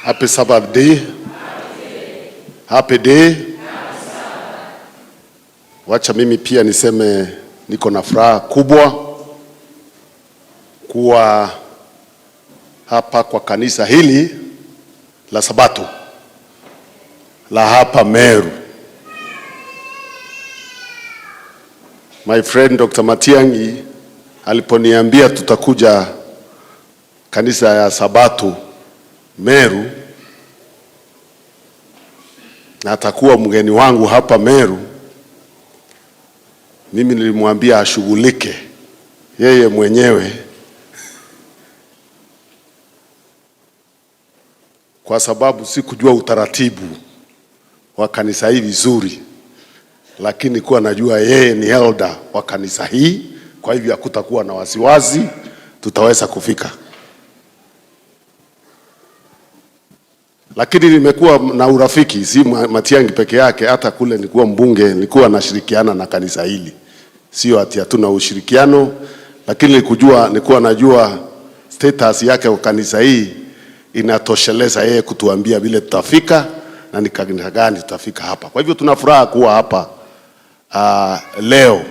Happy Sabbath day. Happy day. Wacha mimi pia niseme niko na furaha kubwa kuwa hapa kwa kanisa hili la Sabato la hapa Meru. My friend Dr. Matiang'i aliponiambia tutakuja kanisa ya Sabato Meru na atakuwa mgeni wangu hapa Meru, mimi nilimwambia ashughulike yeye mwenyewe, kwa sababu sikujua utaratibu wa kanisa hili vizuri, lakini kuwa najua yeye ni elder wa kanisa hii, kwa hivyo hakutakuwa na wasiwasi, tutaweza kufika. Lakini nimekuwa na urafiki, si Matiang'i peke yake, hata kule nilikuwa mbunge, nilikuwa nashirikiana na kanisa hili. Sio ati hatuna ushirikiano, lakini nilikuwa najua status yake kwa kanisa hii inatosheleza yeye kutuambia vile tutafika na ni kanisa gani tutafika hapa. Kwa hivyo tuna furaha kuwa hapa leo.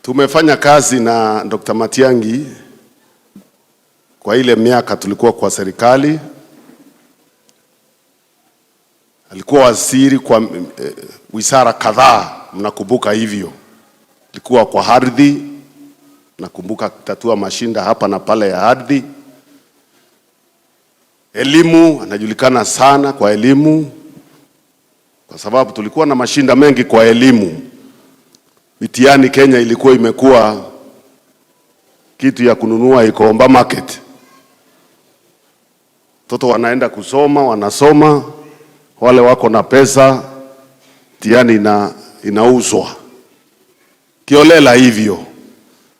Tumefanya kazi na Dr. Matiang'i kwa ile miaka tulikuwa kwa serikali. Alikuwa waziri kwa wizara kadhaa, mnakumbuka hivyo. Alikuwa kwa ardhi, nakumbuka kutatua mashinda hapa na pale ya ardhi. Elimu, anajulikana sana kwa elimu, kwa sababu tulikuwa na mashinda mengi kwa elimu. Mitihani Kenya ilikuwa imekuwa kitu ya kununua Ikomba market. Toto wanaenda kusoma, wanasoma, wale wako na pesa, mtihani inauzwa kiolela hivyo.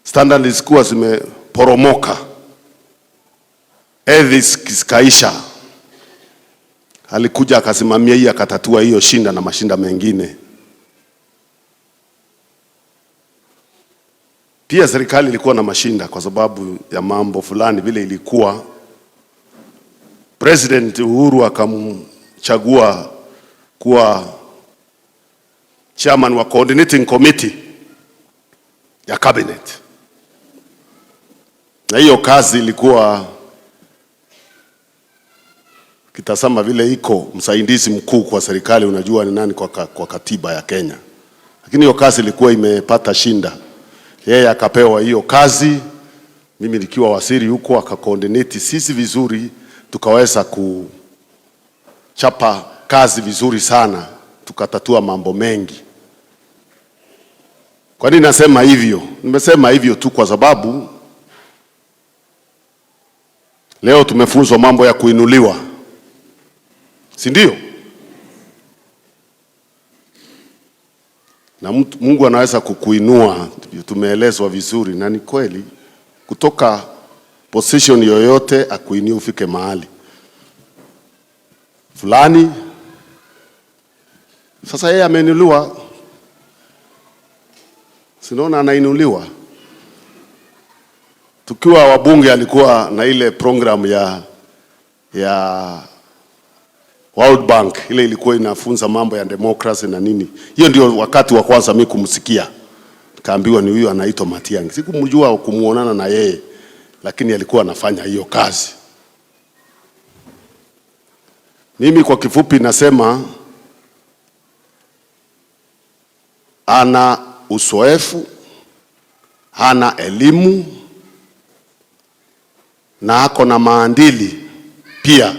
Standard zikuwa zimeporomoka, ethics kiskaisha. Alikuja akasimamia hii, akatatua hiyo shinda na mashinda mengine. Pia serikali ilikuwa na mashinda kwa sababu ya mambo fulani vile ilikuwa. President Uhuru akamchagua kuwa chairman wa coordinating committee ya cabinet. Na hiyo kazi ilikuwa kitasema vile iko msaidizi mkuu kwa serikali, unajua ni nani kwa katiba ya Kenya. Lakini hiyo kazi ilikuwa imepata shinda. Yeye akapewa hiyo kazi, mimi nikiwa waziri huko, akakoordinate sisi vizuri, tukaweza kuchapa kazi vizuri sana, tukatatua mambo mengi. Kwa nini nasema hivyo? Nimesema hivyo tu kwa sababu leo tumefunzwa mambo ya kuinuliwa, si ndio? Na Mungu anaweza kukuinua, tumeelezwa vizuri, na ni kweli, kutoka position yoyote akuinue ufike mahali fulani. Sasa yeye ameinuliwa, sinaona anainuliwa. Tukiwa wabunge alikuwa na ile program ya World Bank, ile ilikuwa inafunza mambo ya democracy na nini. Hiyo ndio wakati wa kwanza mimi kumsikia. Kaambiwa ni huyu anaitwa Matiang'i. Sikumjua kumuonana na yeye, lakini alikuwa anafanya hiyo kazi. Mimi kwa kifupi nasema ana uzoefu, ana elimu, na ako na maadili pia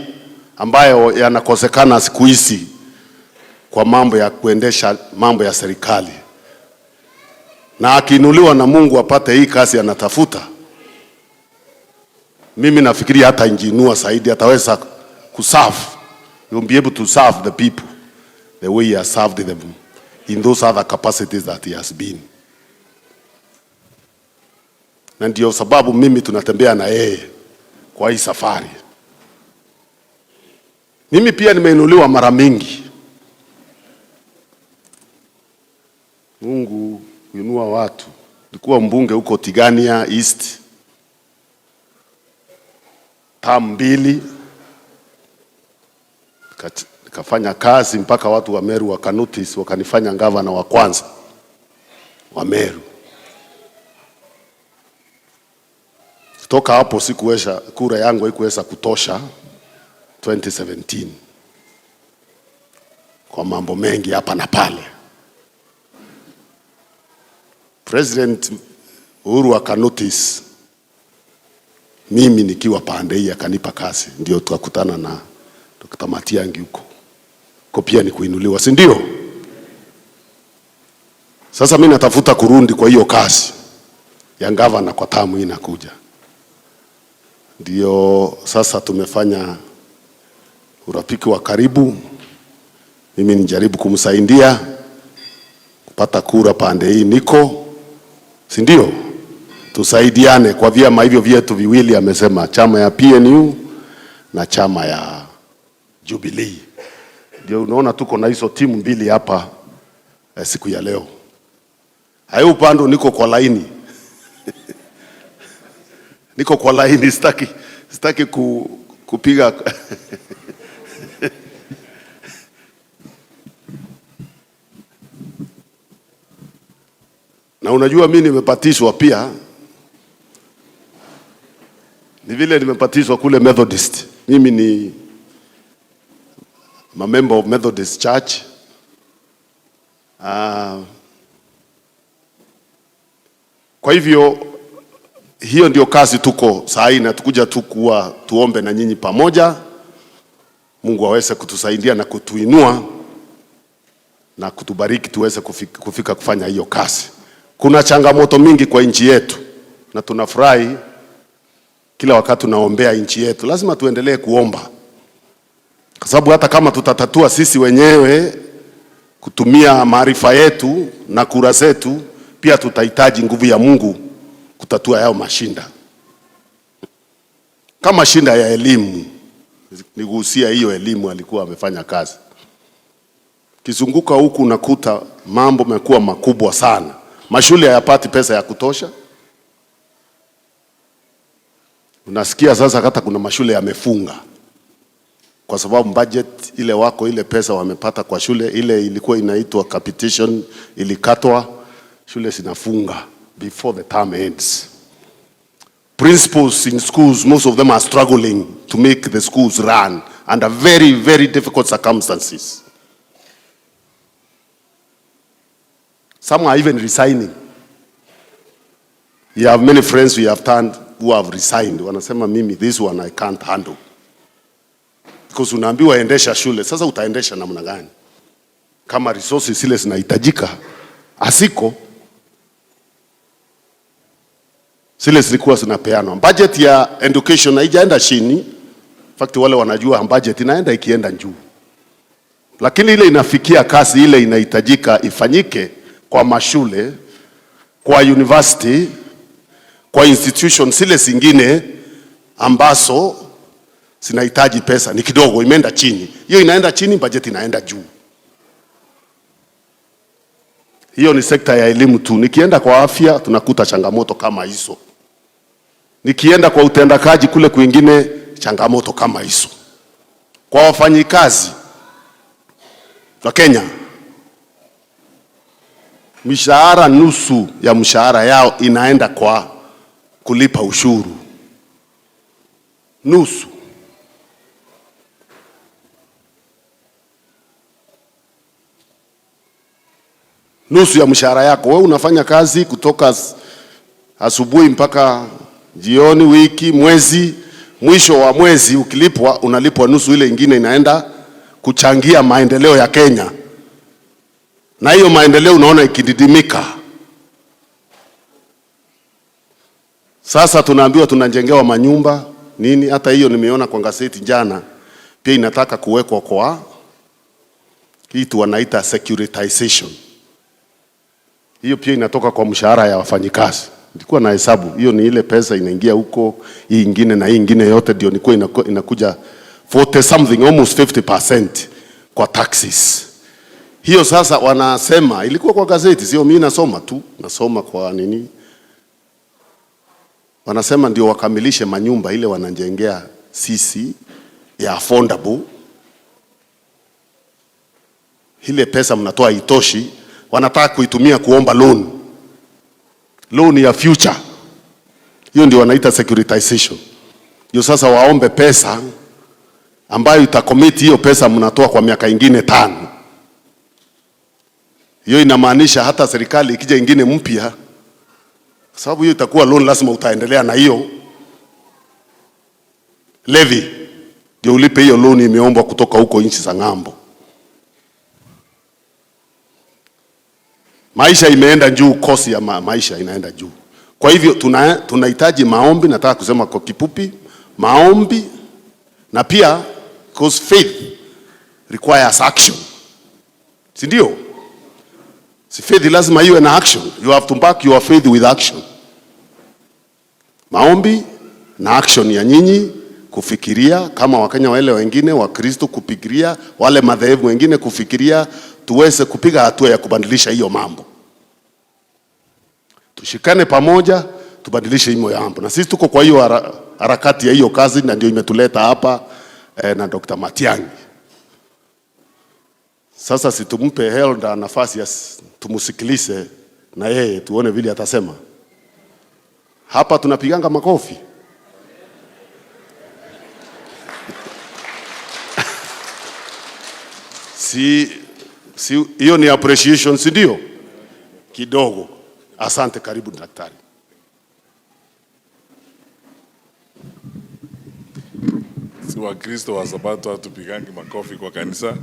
ambayo yanakosekana siku hizi kwa mambo ya kuendesha mambo ya serikali. Na akiinuliwa na Mungu apate hii kazi anatafuta, mimi nafikiri hata injinua zaidi, ataweza kuserve. You'll be able to serve the people the way he has served them in those other capacities that he has been. Na ndio sababu mimi tunatembea na yeye kwa hii safari. Mimi pia nimeinuliwa mara mingi. Mungu huinua watu. Nilikuwa mbunge huko Tigania East. term 2, nikafanya kazi mpaka watu wa Meru wakanotice, wakanifanya gavana wa kwanza wa Meru. Kutoka hapo sikuweza, kura yangu haikuweza kutosha 2017 kwa mambo mengi hapa na pale. President Uhuru akanotice mimi nikiwa pande hii, akanipa kazi, ndio tukakutana na Dr. Matiang'i huko. Kwa pia ni kuinuliwa, si ndio? Sasa mimi natafuta kurundi kwa hiyo kazi ya gavana kwa tamu hii inakuja. Ndio sasa tumefanya urafiki wa karibu. Mimi nijaribu kumsaidia kupata kura pande hii niko, si ndio? Tusaidiane kwa vyama hivyo vyetu viwili, amesema chama ya PNU na chama ya Jubilee. Ndio unaona tuko na hizo timu mbili hapa siku ya leo. Hayo upande niko kwa laini. Niko kwa laini, sitaki kupiga na unajua mimi nimepatishwa pia, ni vile nimepatishwa kule Methodist. Mimi ni member of Methodist Church. Kwa hivyo hiyo ndio kazi tuko saa hii, na tukuja tu kuwa tuombe na nyinyi pamoja, Mungu aweze kutusaidia na kutuinua na kutubariki tuweze kufika kufanya hiyo kazi. Kuna changamoto mingi kwa nchi yetu na tunafurahi kila wakati tunaombea nchi yetu. Lazima tuendelee kuomba, kwa sababu hata kama tutatatua sisi wenyewe kutumia maarifa yetu na kura zetu, pia tutahitaji nguvu ya Mungu kutatua yao mashinda. Kama shinda ya elimu, nigusia hiyo elimu, alikuwa amefanya kazi. Kizunguka huku unakuta mambo yamekuwa makubwa sana. Mashule hayapati pesa ya kutosha. Unasikia sasa hata kuna mashule yamefunga kwa sababu budget ile wako, ile pesa wamepata kwa shule ile ilikuwa inaitwa capitation ilikatwa, shule zinafunga before the term ends. Principals in schools, most of them are struggling to make the schools run under very, very difficult circumstances. Some are even resigning. You have many friends we have turned who have resigned. Wanasema mimi, this one I can't handle. Because unaambiwa endesha shule. Sasa utaendesha namna gani kama resources zile zinahitajika asiko? Zile zilikuwa zinapeanwa. Budget ya education haijaenda chini. In fact wale wanajua budget inaenda ikienda juu. Lakini ile inafikia kasi ile inahitajika ifanyike kwa mashule, kwa university, kwa institution zile zingine ambazo zinahitaji pesa ni kidogo, imeenda chini. Hiyo inaenda chini, budget inaenda juu. Hiyo ni sekta ya elimu tu. Nikienda kwa afya tunakuta changamoto kama hizo. Nikienda kwa utendakaji kule kwingine changamoto kama hizo. Kwa wafanyikazi wa Kenya, mishahara nusu ya mshahara yao inaenda kwa kulipa ushuru. Nusu. Nusu ya mshahara yako. Wewe unafanya kazi kutoka asubuhi mpaka jioni, wiki, mwezi, mwisho wa mwezi ukilipwa unalipwa nusu, ile ingine inaenda kuchangia maendeleo ya Kenya. Na hiyo maendeleo unaona ikididimika. Sasa tunaambiwa tunajengewa manyumba nini, hata hiyo nimeona kwa gazeti jana pia inataka kuwekwa kwa kitu wanaita securitization. Hiyo pia inatoka kwa mshahara ya wafanyikazi. Nilikuwa na hesabu, hiyo ni ile pesa inaingia huko, hii ingine na hii ingine yote ndio inakuja 40 something, almost 50% kwa taxes. Hiyo sasa wanasema, ilikuwa kwa gazeti, sio mimi nasoma tu, nasoma kwa nini. Wanasema ndio wakamilishe manyumba ile wanajengea sisi ya affordable. Ile pesa mnatoa itoshi, wanataka kuitumia kuomba loan ya future. Hiyo ndio wanaita securitization. Hiyo sasa waombe pesa ambayo itakomiti hiyo pesa mnatoa kwa miaka ingine 5. Hiyo inamaanisha hata serikali ikija ingine mpya, sababu hiyo itakuwa loan, lazima utaendelea na hiyo levy ndio ulipe hiyo loan imeombwa kutoka huko nchi za ng'ambo. Maisha imeenda juu, cost ya maisha inaenda juu. Kwa hivyo tunahitaji maombi. Nataka kusema kwa kifupi, maombi, na pia because faith requires action. Si ndio? Si faith lazima iwe na action. You have to back your faith with action. Maombi na action ya nyinyi kufikiria kama Wakenya wale wengine wa Kristo, kufikiria wale madhehebu wengine, kufikiria tuweze kupiga hatua ya kubadilisha hiyo mambo. Tushikane pamoja tubadilishe hiyo mambo. Na sisi tuko kwa hiyo harakati ya hiyo kazi, na ndio imetuleta hapa na Dr. Matiang'i. Sasa situmpe Helda nafasi ya tumusikilize na yeye tuone vile atasema. Hapa tunapiganga makofi. Si hiyo ni appreciation, si ndio? Kidogo. Asante, karibu daktari. Si Wakristo wa Sabato hatupigangi makofi kwa kanisa?